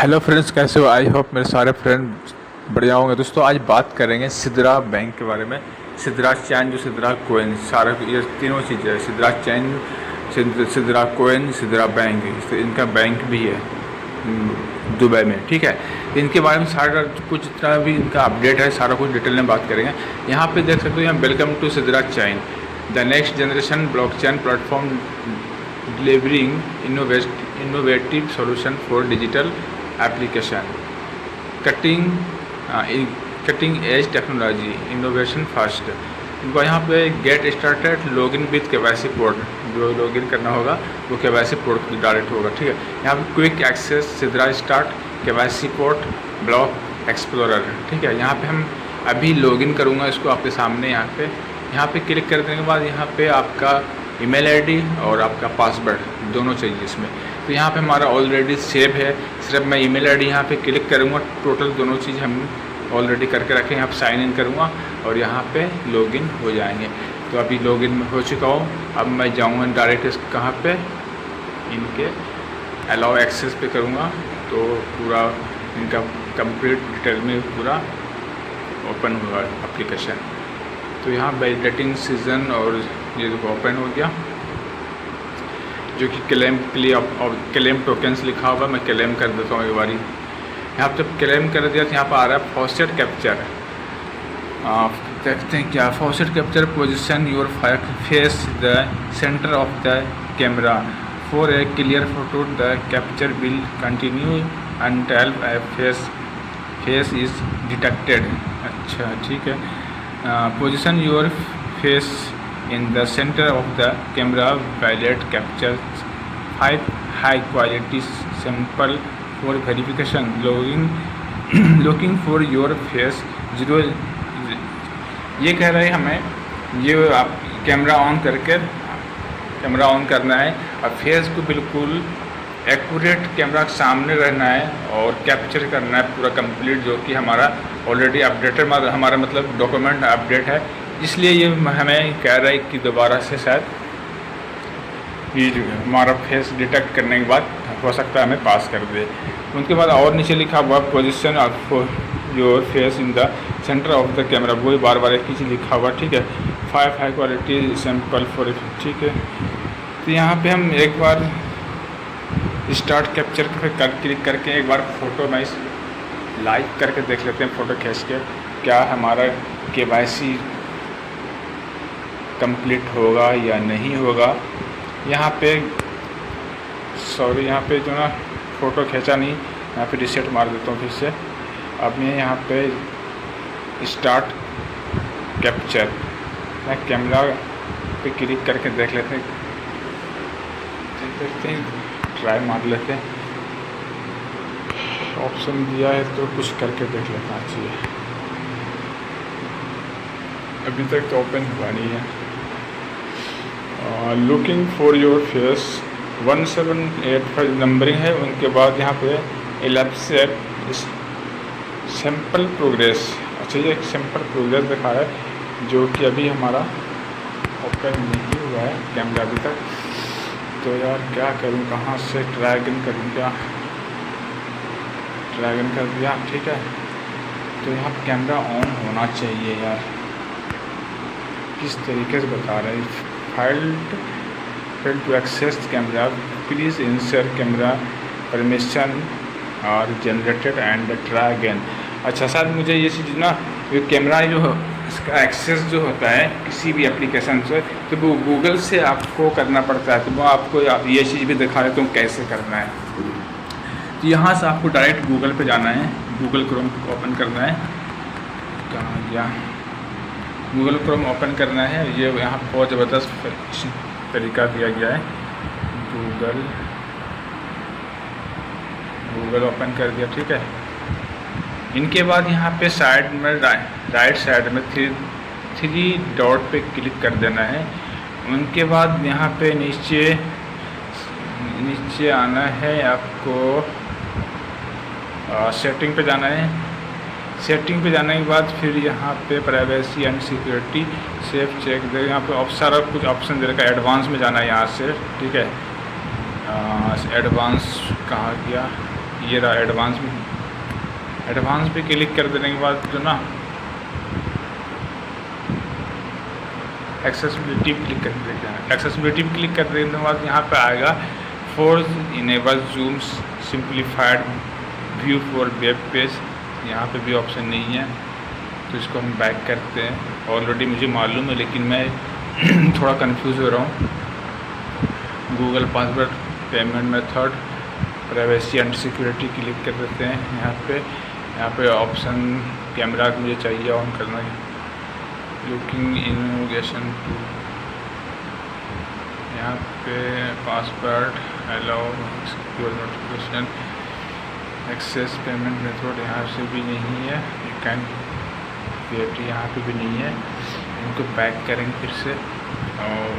Hello friends, कैसे हो? I hope मेरे सारे फ्रेंड बढ़िया होंगे। दोस्तों, आज बात करेंगे सिद्रा बैंक के बारे में। सिद्रा चैन, जो सिद्रा कोइन, सारा ये तीनों चीज़ें है। सिद्रा चैन, सिद्रा कोइन, सिद्रा बैंक, इनका बैंक भी है दुबई में। ठीक है, इनके बारे में सारा कुछ जितना भी इनका अपडेट है सारा कुछ डिटेल में बात करेंगे। यहाँ पे देख सकते हो, यहाँ welcome to Sidra Chain, the next generation blockchain platform delivering innovative solution for digital application, cutting cutting edge technology, innovation first। इनको यहाँ पे get started login with KYC port, जो लॉगिन करना होगा वो केवाईसी पोर्ट डायरेक्ट होगा। ठीक है, यहाँ पे quick access Sidra start KYC port block explorer. ठीक है, यहाँ पे हम अभी लॉगिन करूँगा इसको आपके सामने। यहाँ पे क्लिक कर देने के बाद यहाँ पे आपका ईमेल आईडी और आपका पासवर्ड दोनों चाहिए इसमें। तो यहाँ पे हमारा ऑलरेडी सेव है, सिर्फ मैं ईमेल आईडी यहाँ पे क्लिक करूँगा। टोटल दोनों चीज़ हम ऑलरेडी करके रखें। यहाँ पे साइन इन करूँगा और यहाँ पे लॉगिन हो जाएंगे। तो अभी लॉगिन हो चुका हूँ। अब मैं जाऊँगा डायरेक्ट कहाँ पे, इनके अलाउ एक्सेस पे करूँगा तो पूरा इनका कंप्लीट डिटेल में पूरा ओपन होगा एप्लीकेशन। तो यहाँ वैलिडेटिंग सीजन और ये ओपन हो गया, जो कि क्लेम के लिए अब क्लेम टोकन्स लिखा हुआ। मैं क्लेम कर देता हूँ एक बारी। यहाँ पर जब क्लेम कर दिया तो यहाँ पर आ रहा है फॉसेट कैप्चर। देखते हैं क्या faucet capture. Position your face the centre of the camera for a clear photo. The capture will continue until a face is detected. अच्छा, ठीक है। Position your face in the center of the camera while captures 5 high quality sample for verification, looking for your face 0। ये कह रहे हैं हमें, ये आप कैमरा ऑन करके कैमरा ऑन करना है और फेस को बिल्कुल एक्यूरेट कैमरा के सामने रहना है और कैप्चर करना है पूरा कंप्लीट, जो कि हमारा ऑलरेडी अपडेटेड हमारा मतलब डॉक्यूमेंट अपडेट है। इसलिए ये हमें कह रहा है कि दोबारा से शायद ये जो हमारा फेस डिटेक्ट करने के बाद हो सकता है हमें पास कर दे। उनके बाद और नीचे लिखा हुआ position of your face in the centre of the camera, वही बार बार एक ही चीज़ लिखा हुआ। ठीक है, 5 हाई क्वालिटी सैंपल फॉर। ठीक है, तो यहाँ पे हम एक बार स्टार्ट कैप्चर पर क्लिक करके एक बार फ़ोटो में लाइव करके देख लेते हैं, फ़ोटो खींच के क्या हमारा केवाईसी कंप्लीट होगा या नहीं होगा। यहाँ पे सॉरी, यहाँ पे जो ना फ़ोटो खींचा नहीं, यहाँ पे रिसेट मार देता हूँ फिर से। अब मैं यहाँ पे स्टार्ट कैप्चर, मैं कैमरा पे क्लिक करके देख लेते हैं, ट्राई मार लेते हैं। ऑप्शन दिया है तो कुछ करके देख लेना चाहिए। अभी तक तो ओपन हुआ नहीं है। Looking for your face 1785 numbering है। उनके बाद यहाँ पे 11 सैम्पल प्रोग्रेस। अच्छा, ये एक सैम्पल प्रोग्रेस दिखा है जो कि अभी हमारा ओपन नहीं हुआ है कैमरा अभी तक। तो यार क्या करूँ, कहाँ से ड्रैगन करूँ, क्या ड्रैगन कर दिया। ठीक है, तो यहाँ पर कैमरा ऑन होना चाहिए यार। किस तरीके से बता रहे हैं, file to access camera please insert camera permission और जनरेटेड एंड ट्राई अगेन। अच्छा, सर मुझे ये चीज़ ना, ये कैमरा जो इसका एक्सेस जो होता है किसी भी एप्लीकेशन से, तो वो गूगल से आपको करना पड़ता है। तो वो आपको ये चीज़ भी दिखा देता हूँ कैसे करना है। तो यहाँ से आपको डायरेक्ट गूगल पे जाना है, गूगल क्रोम ओपन करना है। कहाँ गया, गूगल क्रोम ओपन करना है। ये यहाँ बहुत ज़बरदस्त तरीका दिया गया है। गूगल ओपन कर दिया। ठीक है, इनके बाद यहाँ पे साइड में राइट साइड में थ्री डॉट पे क्लिक कर देना है। उनके बाद यहाँ पे नीचे आना है, आपको सेटिंग पे जाना है। सेटिंग पे जाने के बाद फिर यहाँ पे privacy and security safe check दे, यहाँ पे सारा कुछ ऑप्शन दे रखा है। एडवांस में जाना है यहाँ से। ठीक है, एडवांस कहाँ गया, ये रहा एडवांस पे क्लिक कर देने के बाद जो ना एक्सेसिबिलिटी क्लिक कर देते हैं। एक्सेसिबिलिटी पे क्लिक कर देने के बाद यहाँ पे आएगा for enable zoom simplified view for web page. यहाँ पे भी ऑप्शन नहीं है, तो इसको हम बैक करते हैं। ऑलरेडी मुझे मालूम है, लेकिन मैं थोड़ा कंफ्यूज हो रहा हूँ। Google password, payment method, privacy and security click कर देते हैं। यहाँ पे ऑप्शन कैमरा मुझे चाहिए ऑन करना है। लुकिंग इनोवेशन टू, यहाँ पे password, allow secure notification, access payment method यहाँ से भी नहीं है। यू कैन क्रिएट, यहाँ पे भी नहीं है। इनको बैक करेंगे फिर से, और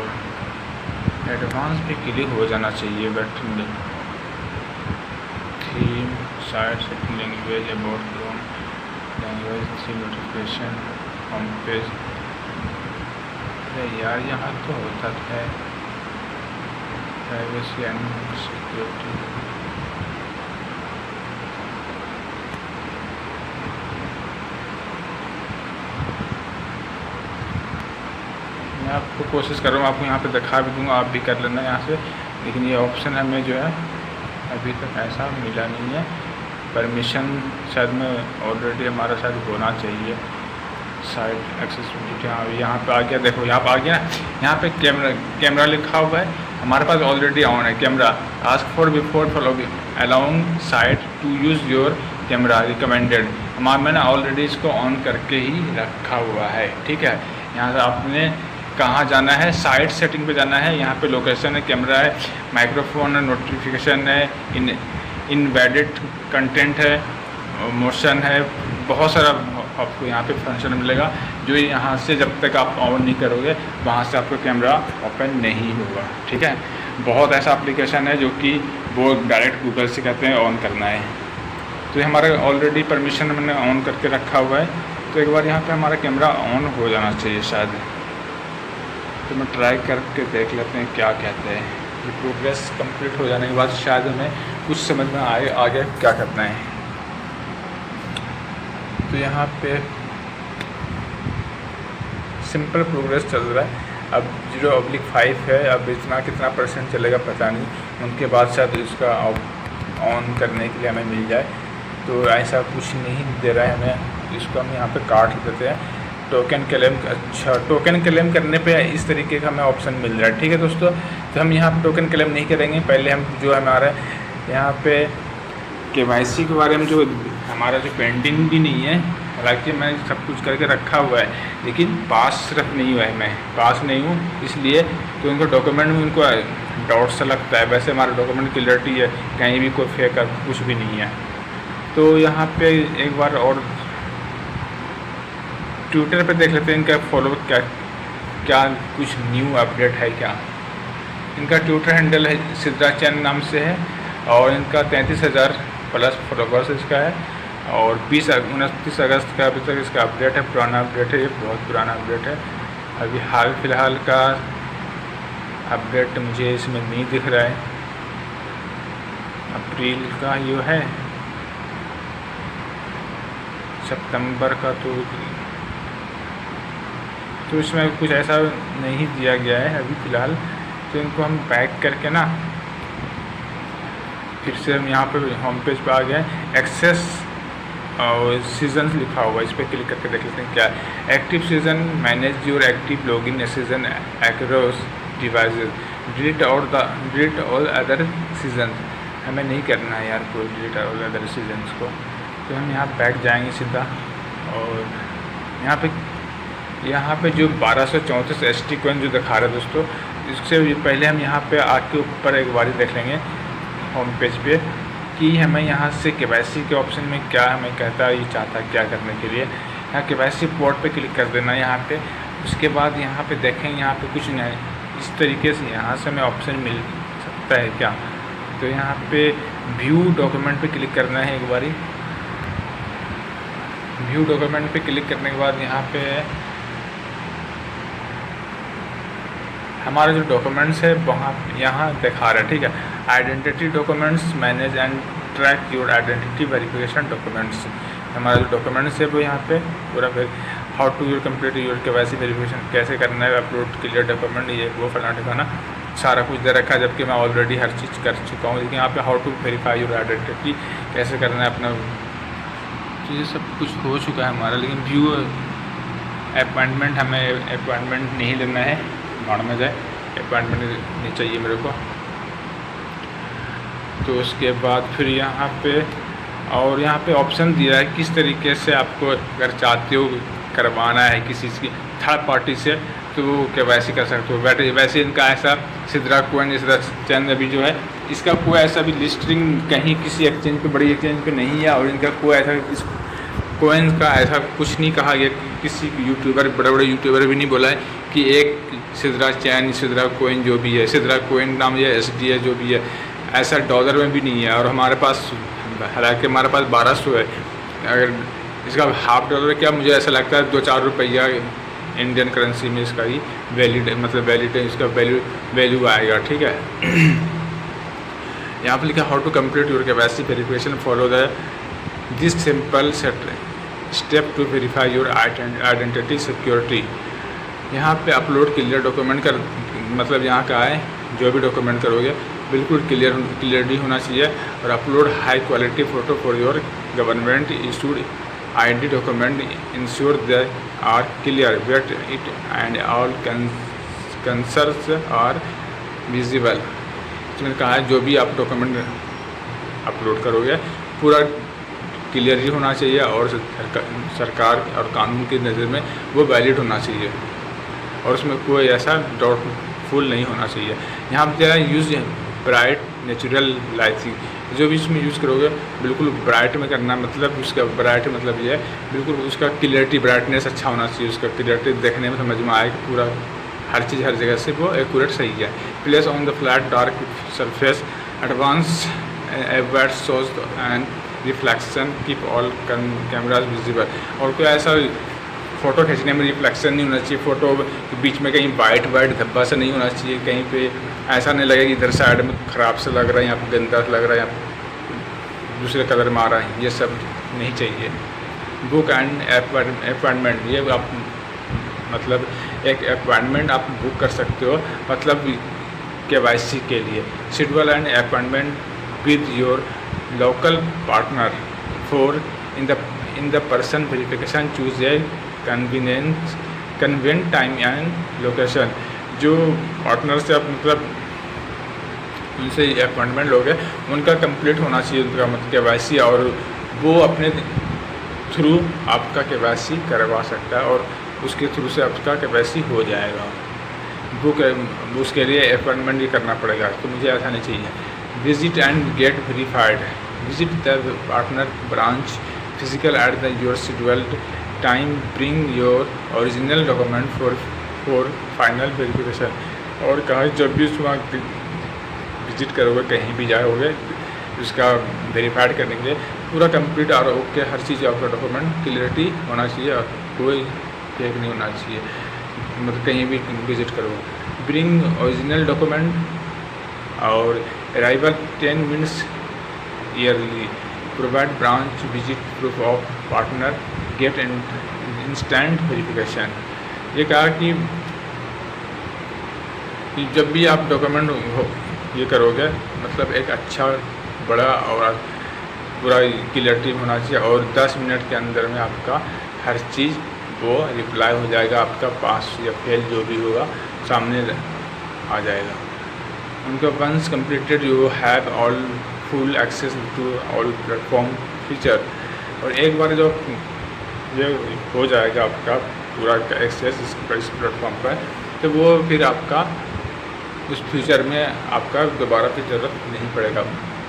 एडवांस पे क्लिक हो जाना चाहिए। But theme, site setting, language, about Chrome language, theme notification, home page. अरे यार यहाँ तो होता है प्राइवेसी एंड सिक्योरिटी। मैं आपको कोशिश कर रहा हूँ, आपको यहाँ पे दिखा भी दूँगा, आप भी कर लेना यहाँ से। लेकिन ये ऑप्शन हमें जो है अभी तक ऐसा मिला नहीं है। परमिशन शायद में ऑलरेडी हमारा शायद होना चाहिए। साइट एक्सेसिबिलिटी, हाँ यहाँ पे आ गया, देखो यहाँ पे आ गया। यहाँ पे कैमरा लिखा हुआ है, हमारे पास ऑलरेडी ऑन है camera. Ask for before follow allowing site to use your camera recommended. मैंने ऑलरेडी इसको ऑन करके ही रखा हुआ है, ठीक है। यहाँ से आपने कहाँ जाना है, साइट सेटिंग पे जाना है। यहाँ पे लोकेशन है, कैमरा है, माइक्रोफोन है, नोटिफिकेशन है, इनवैलिड कंटेंट है, मोशन है, बहुत सारा आपको यहाँ पे फंक्शन मिलेगा, जो यहाँ से जब तक आप ऑन नहीं करोगे वहाँ से आपका कैमरा ओपन नहीं होगा, ठीक है। बहुत ऐसा एप्लीकेशन है जो कि वो डायरेक्ट गूगल से कहते हैं ऑन करना है। तो ये हमारा ऑलरेडी परमिशन मैंने ऑन करके रखा हुआ है, तो एक बार यहाँ पे हमारा कैमरा ऑन हो जाना चाहिए शायद। तो मैं ट्राई करके देख लेते हैं क्या कहते हैं। ये प्रोग्रेस कंप्लीट हो जाने के बाद शायद हमें कुछ समझ में आए आगे क्या करना है। तो यहाँ पे सिंपल प्रोग्रेस चल रहा है। अब 0/5 है, अब इतना कितना % चलेगा पता नहीं। उनके बाद शायद इसका ऑन करने के लिए हमें मिल जाए। तो ऐसा कुछ नहीं दे रहा है हमें, तो इसको हम यहाँ पे काट देते हैं। टोकन क्लेम, अच्छा टोकन क्लेम करने पे इस तरीके का हमें ऑप्शन मिल रहा है, ठीक है दोस्तों। तो हम यहाँ पे टोकन क्लेम नहीं करेंगे, पहले हम जो हमारा यहाँ पे KYC के बारे में जो हमारा जो पेंडिंग भी नहीं है, हालांकि मैं सब कुछ करके रखा हुआ है, लेकिन पास सिर्फ नहीं हुआ है, मैं पास नहीं हूँ इसलिए। तो उनको डॉक्यूमेंट में उनको डाउट सा लगता है। वैसे हमारा डॉक्यूमेंट क्लियरिटी है, कहीं भी कोई फेक कुछ भी नहीं है। तो यहाँ पे एक बार और ट्विटर पे देख लेते हैं इनका फॉलो क्या कुछ न्यू अपडेट है क्या। इनका ट्विटर हैंडल है सिद्रा चैन नाम से है, और इनका 33,000 प्लस फॉलोवर्स इसका है, और 29 अगस्त का अभी तक इसका अपडेट है। पुराना अपडेट है, ये बहुत पुराना अपडेट है। अभी हाल फिलहाल का अपडेट मुझे इसमें नहीं दिख रहा है। अप्रैल का ये है, सितंबर का तो इसमें कुछ ऐसा नहीं दिया गया है अभी फ़िलहाल। तो इनको हम बैक करके ना फिर से हम यहाँ पे होम पेज पे आ गए। एक्सेस और सीजन्स लिखा हुआ है, इस पर क्लिक करके देख लेते हैं क्या है। Active season, manage your active login season across devices, delete all other season. हमें नहीं करना है यार कोई डिलीट ऑल अदर सीजन्स को। तो हम यहाँ बैक जाएंगे सीधा, और यहाँ पे जो 1234 ST कॉइन जो दिखा रहा है दोस्तों, इससे पहले हम यहाँ पे आके ऊपर एक बार देख लेंगे होम पेज पे कि हमें यहाँ से KYC के ऑप्शन में क्या हमें कहता है, ये चाहता है क्या करने के लिए। यहाँ KYC पोर्ट पे क्लिक कर देना यहाँ पे। उसके बाद यहाँ पे देखेंगे, यहाँ पे कुछ नहीं, इस तरीके से यहाँ से हमें ऑप्शन मिल सकता है क्या। तो यहाँ पे व्यू डॉक्यूमेंट पे क्लिक करना है एक बारी। व्यू डॉक्यूमेंट पे क्लिक करने के बाद यहाँ पे हमारे जो डॉक्यूमेंट्स है वहाँ यहाँ दिखा रहा है, ठीक है। Identity documents manage and track your identity verification documents. हमारा जो डॉक्यूमेंट्स है वो यहाँ पे पूरा फिर how to your complete your KYC verification कैसे करना है, अपलोड क्लियर डॉक्यूमेंट, ये वो फलाना ठिकाना सारा कुछ दे रखा है, जबकि मैं ऑलरेडी हर चीज़ कर चुका हूँ। लेकिन यहाँ पे how to verify your identity कैसे करना है अपना, तो ये सब कुछ हो चुका है हमारा। लेकिन व्यू अपॉइंटमेंट, हमें अपॉइंटमेंट नहीं लेना है, भाड़ में जाए, अपॉइंटमेंट नहीं चाहिए मेरे को। तो उसके बाद फिर यहाँ पे और यहाँ पे ऑप्शन दिया है किस तरीके से आपको अगर चाहते हो करवाना है किसी की थर्ड पार्टी से तो वो KYC कर सकते हो। वैसे इनका ऐसा सिद्रा कोइन सिद्रा चैन अभी जो है इसका कोई ऐसा भी लिस्टिंग कहीं किसी एक्सचेंज पे, बड़ी एक्सचेंज पे नहीं है, और इनका कोई ऐसा इस कोइन का ऐसा कुछ नहीं कहा गया कि किसी यूट्यूबर, बड़े बड़े यूट्यूबर भी नहीं बोला है कि एक सिद्रा चैन सिद्रा कोइन जो भी है, सिद्रा कोइन नाम या SD है जो भी है, ऐसा डॉलर में भी नहीं है। और हमारे पास हालांकि हमारे पास 1200 है, अगर इसका हाफ डॉलर क्या, मुझे ऐसा लगता है 2-4 रुपया इंडियन करेंसी में इसका ही वैलिड इसका वैल्यू आएगा, ठीक है। यहाँ पर लिखा how to complete your KYC verification, follow the this simple step to verify your identity security. यहाँ पे अपलोड क्लियर डॉक्यूमेंट कर मतलब यहाँ का है जो भी डॉक्यूमेंट करोगे बिल्कुल क्लियरली होना चाहिए, और upload high quality photo for your government issued ID document, ensure they are clear wait it and all concerns are visible. इसमें कहा है जो भी आप डॉक्यूमेंट अपलोड करोगे पूरा क्लियर ही होना चाहिए और सरकार और कानून की नज़र में वो वैलिड होना चाहिए, और उसमें कोई ऐसा डाउटफुल नहीं होना चाहिए। यहाँ पर क्या यूज़ ब्राइट नेचुरल लाइटिंग, जो भी इसमें यूज़ करोगे बिल्कुल ब्राइट में करना, मतलब उसका ब्राइट मतलब ये है बिल्कुल उसका क्लियरिटी ब्राइटनेस अच्छा होना चाहिए, उसका क्लियरिटी देखने में समझ में आए कि पूरा हर चीज़ हर जगह से वो एक्यूरेट सही है। Place on the flat dark surface advance Edward shows and reflection keep all cameras visible. और कोई ऐसा फ़ोटो खींचने में रिफ्लेक्शन नहीं होना चाहिए, फ़ोटो के बीच में कहीं वाइट धब्बा से नहीं होना चाहिए, कहीं पे ऐसा नहीं लगेगा कि इधर साइड में ख़राब से लग रहा है, यहाँ पे गंदा लग रहा है, यहाँ दूसरे कलर में आ रहा है, ये सब नहीं चाहिए। बुक एंड अपॉइंटमेंट, ये आप मतलब एक अपॉइंटमेंट आप बुक कर सकते हो, मतलब KYC के लिए। Schedule and appointment with your local partner for in the person verification, choose a convenient time and location. जो पार्टनर से आप मतलब उनसे अपॉइंटमेंट लोगे उनका कंप्लीट होना चाहिए उनका मतलब KYC, और वो अपने थ्रू आपका KYC करवा सकता है और उसके थ्रू से आपका KYC हो जाएगा। बुक उसके लिए अपॉइंटमेंट भी करना पड़ेगा, तो मुझे ऐसा नहीं चाहिए। Visit and gate verified, visit the partner branch physical at the your scheduled time, bring your original document for final verification. और कहा जब भी उसको विजिट करोगे कहीं भी जाओगे उसका वेरीफाइड करने के लिए पूरा कंप्लीट और ओके हर चीज़ आपका डॉक्यूमेंट क्लियरिटी होना चाहिए और कोई फेक नहीं होना चाहिए, मतलब कहीं भी विजिट करोगे। ब्रिंग ओरिजिनल डॉक्यूमेंट और arrival 10 minutes yearly, provide branch visit proof of partner, get instant verification. ये कहा कि जब भी आप डॉक्यूमेंट ये करोगे मतलब एक अच्छा बड़ा और पूरा क्लियरिटी होना चाहिए, और 10 मिनट के अंदर में आपका हर चीज़ वो रिप्लाई हो जाएगा, आपका पास या फेल जो भी होगा सामने आ जाएगा। उनका once completed you have all full access to all platform feature, और एक बार जो ये हो जाएगा आपका पूरा एक्सेस इस प्लेटफॉर्म पर, तो वो फिर आपका उस फ्यूचर में आपका दोबारा फिर ज़रूरत नहीं पड़ेगा।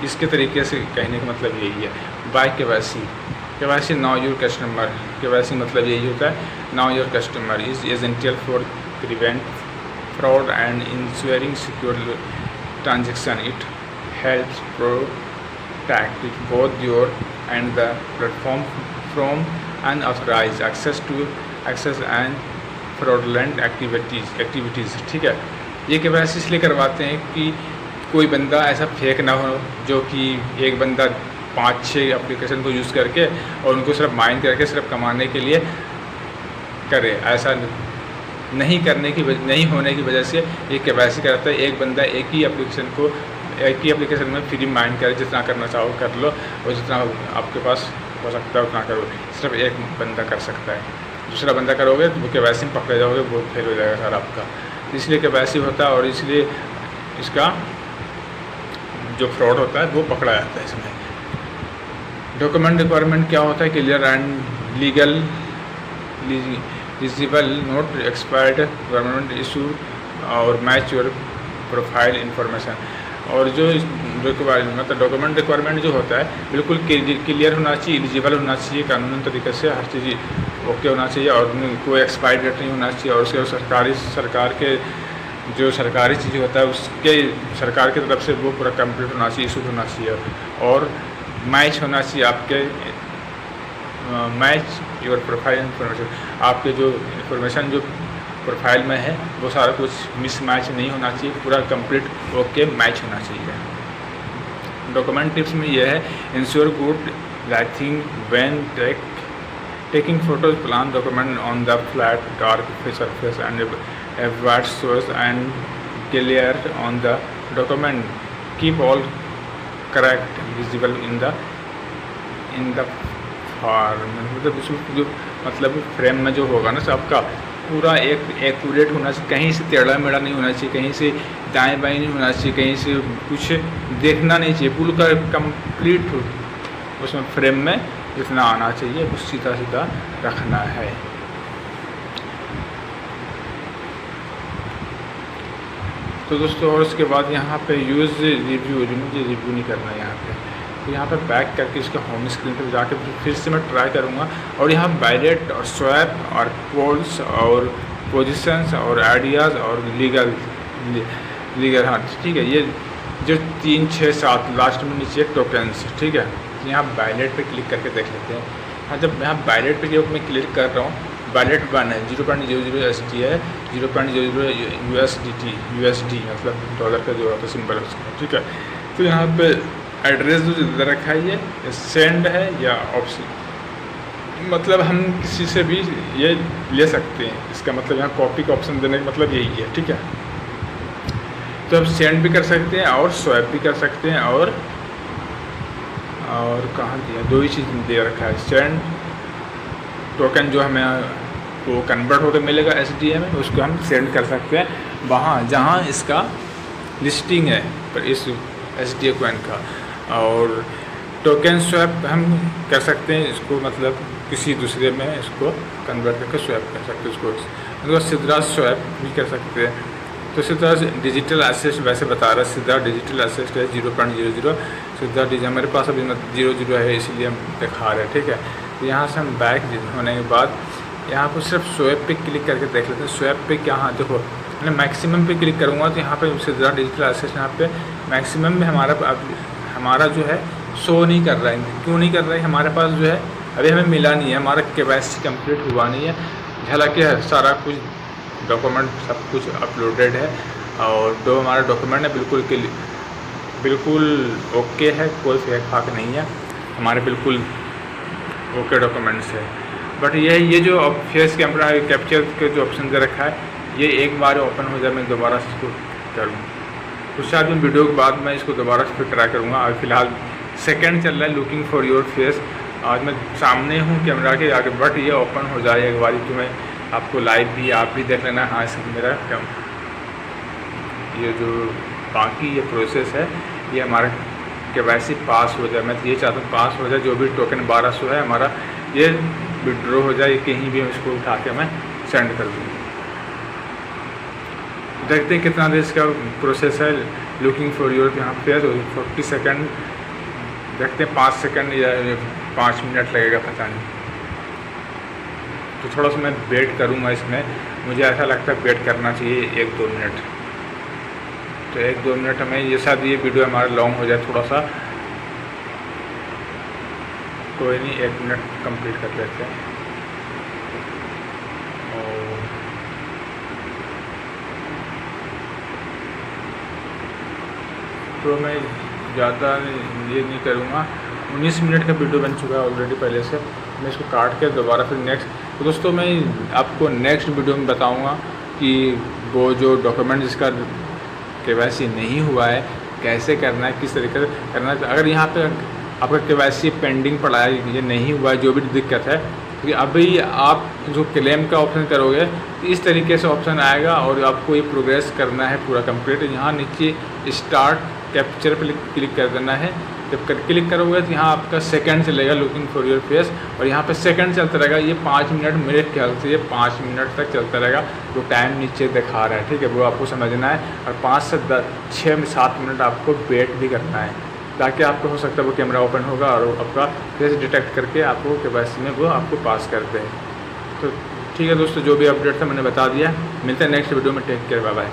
इसके तरीके से कहने का मतलब यही है। By KYC now your customer, KYC मतलब यही होता है now your customer is essential for prevent fraud and ensuring secure transaction. It helps protect both your and the platform from unauthorised access and fraudulent activities. ठीक है, ये KYC इसलिए करवाते हैं कि कोई बंदा ऐसा फेक ना हो जो कि एक बंदा 5-6 एप्लीकेशन को यूज़ करके और उनको सिर्फ माइन करके सिर्फ कमाने के लिए करे। ऐसा नहीं करने की नहीं होने की वजह से ये केवाईसी कराता है। एक बंदा एक ही एप्लीकेशन में फ्री माइन करे, जितना करना चाहो कर लो और जितना आपके पास हो सकता है उतना करो। सिर्फ एक बंदा कर सकता है, दूसरा बंदा करोगे तो वो केवाईसी में पकड़े जाओगे, वो फेल हो जाएगा सारा आपका। इसलिए केवाईसी होता है और इसलिए इसका जो फ्रॉड होता है वो पकड़ा जाता है इसमें। डॉक्यूमेंट रिक्वायरमेंट क्या होता है? Clear and legal legible, not expired, government issue और मैच योर प्रोफाइल इंफॉर्मेशन। और जो मतलब डॉक्यूमेंट रिक्वायरमेंट जो होता है बिल्कुल क्लियर होना चाहिए, एलिजिबल होना चाहिए, कानूनी तरीके से हर चीज़ ओके होना चाहिए और कोई एक्सपायरी डेट नहीं होना चाहिए। और उसके सरकार के जो सरकारी चीज़ होता है उसके सरकार की तरफ से वो पूरा कंप्लीट होना चाहिए, इशू होना चाहिए और मैच होना चाहिए आपके मैच योर प्रोफाइल इन्फॉर्मेशन। आपके जो इन्फॉर्मेशन जो प्रोफाइल में है वो सारा कुछ मिसमैच नहीं होना चाहिए, पूरा कंप्लीट ओके मैच होना चाहिए। डॉक्यूमेंट टिप्स में यह है, ensure good lighting when taking photos, plan document on the flat dark surface and avoid source and clear on the document, keep all correct visible in the मतलब frame में जो होगा ना सबका पूरा एक्यूरेट होना चाहिए, कहीं से टेढ़ा मेढ़ा नहीं होना चाहिए, कहीं से दाएं बाएं नहीं होना चाहिए, कहीं से कुछ देखना नहीं चाहिए, पूरा कंप्लीट उसमें फ्रेम में जितना आना चाहिए वो सीधा सीधा रखना है। तो दोस्तों और उसके बाद यहाँ पे यूज़ रिव्यू, मुझे रिव्यू नहीं करना है यहाँ पे, तो यहाँ पे बैक करके इसके होम स्क्रीन पर जाके फिर से मैं ट्राई करूँगा और यहाँ बायलेट और स्वैप और पोल्स और पोजीशंस और आइडियाज़ और लीगल हाँ ठीक है, ये जो 3, 6, 7 लास्ट में नीचे टोकन्स, ठीक है। यहाँ बायलेट पे क्लिक करके देख लेते हैं। हाँ, जब यहाँ बायलेट पे जब मैं क्लिक कर रहा हूँ, बायलेट 1 है, 0.00 ST है, 0.00 USD मतलब डॉलर का जो होता है सिंबल है उसका, ठीक है। तो यहाँ पे एड्रेस जो दे रखा है ये सेंड है या ऑप्शन, मतलब हम किसी से भी ये ले सकते हैं, इसका मतलब यहाँ कॉपी का ऑप्शन देने का मतलब यही है, ठीक है। तो हम सेंड भी कर सकते हैं और स्वैप भी कर सकते हैं और कहाँ दिया, 2 ही चीज़ दे रखा है। सेंड टोकन जो हमें वो कन्वर्ट होकर मिलेगा SDA में, उसको हम सेंड कर सकते हैं वहाँ जहाँ इसका लिस्टिंग है पर इस SDA कॉइन का। और टोकन स्वैप हम कर सकते हैं इसको, मतलब किसी दूसरे में इसको कन्वर्ट करके स्वैप कर सकते हैं उसको सिद्रा स्वैप भी कर सकते हैं। तो सिद्रा डिजिटल एसेट वैसे बता रहा है, सिद्रा डिजिटल एसेट है 0.00, सिद्रा डिजिटल मेरे पास अभी 00 है इसलिए हम दिखा रहे हैं, ठीक है। तो यहाँ से हम बैक होने के बाद यहाँ पर सिर्फ स्वैप पे क्लिक करके देख लेते हैं। स्वैप पे क्या, हाँ देखो मैं मैक्सिमम पे क्लिक करूँगा तो यहाँ पे सिद्रा डिजिटल एसेट यहाँ पे मैक्सिमम में हमारा जो है शो नहीं कर रहा है। क्यों नहीं कर रहा है? हमारे पास जो है अभी हमें मिला नहीं है, हमारा केवाईसी कंप्लीट हुआ नहीं है। हालांकि है सारा कुछ डॉक्यूमेंट सब कुछ अपलोडेड है और जो हमारा डॉक्यूमेंट है बिल्कुल ओके है, कोई फेक फाक नहीं है, हमारे बिल्कुल ओके डॉक्यूमेंट्स है। बट ये जो फेस कैमरा कैप्चर के जो ऑप्शन दे रखा है, ये एक बार ओपन हो जाए मैं दोबारा इसको करूँ, कुछ शायद मैं वीडियो के बाद मैं इसको दोबारा से फिर ट्राई करूँगा। अभी फ़िलहाल सेकंड चल रहा है लुकिंग फॉर योर फेस, आज मैं सामने हूँ कैमरा के आगे, बट ये ओपन हो जाए एक बार तो मैं आपको लाइव भी आप भी देख लेना। हाँ सब मेरा ये जो बाकी ये प्रोसेस है ये हमारा केवाईसी पास हो जाए। मैं तो ये चाहता हूँ पास हो जाए, जो भी टोकन 1200 है हमारा ये विड्रॉ हो जाए, कहीं भी इसको उठा के मैं सेंड कर दूँ। देखते हैं कितना देर इसका प्रोसेस है लुकिंग फॉर योर यहाँ पे 40 सेकंड, देखते हैं 5 सेकंड या 5 मिनट लगेगा पता नहीं। तो थोड़ा सा मैं वेट करूँगा इसमें, मुझे ऐसा लगता है वेट करना चाहिए 1-2 मिनट। तो 1-2 मिनट हमें ये शायद ये वीडियो हमारा लॉन्ग हो जाए थोड़ा सा, कोई नहीं 1 मिनट कंप्लीट कर लेते हैं। तो मैं ज़्यादा ये नहीं करूँगा, 19 मिनट का वीडियो बन चुका है ऑलरेडी पहले से। मैं इसको काट के दोबारा फिर नेक्स्ट, तो दोस्तों मैं आपको नेक्स्ट वीडियो में बताऊँगा कि वो जो डॉक्यूमेंट जिसका KYC नहीं हुआ है कैसे करना है, किस तरीके से करना है। अगर यहाँ पे आपका KYC पेंडिंग पड़ा है, ये नहीं हुआ है, जो भी दिक्कत है, क्योंकि अभी आप जो क्लेम का ऑप्शन करोगे तो इस तरीके से ऑप्शन आएगा और आपको ये प्रोग्रेस करना है पूरा कंप्लीट। यहाँ नीचे स्टार्ट कैप्चर पर क्लिक कर देना है। जब क्लिक करोगे तो यहाँ आपका सेकंड चलेगा लुकिंग फॉर योर फेस, और यहाँ पे सेकंड चलता रहेगा। ये 5 मिनट, मेरे ख्याल से ये 5 मिनट तक चलता रहेगा। जो टाइम नीचे दिखा रहा है, ठीक है, वो आपको समझना है। और 5 से 6-7 मिनट आपको वेट भी करना है, ताकि आपको हो सकता है वो कैमरा ओपन होगा और आपका फेस डिटेक्ट करके आपको KYC में वो आपको पास कर दे। तो ठीक है दोस्तों, जो भी अपडेट था मैंने बता दिया। मिलते हैं नेक्स्ट वीडियो में। Take care, bye bye.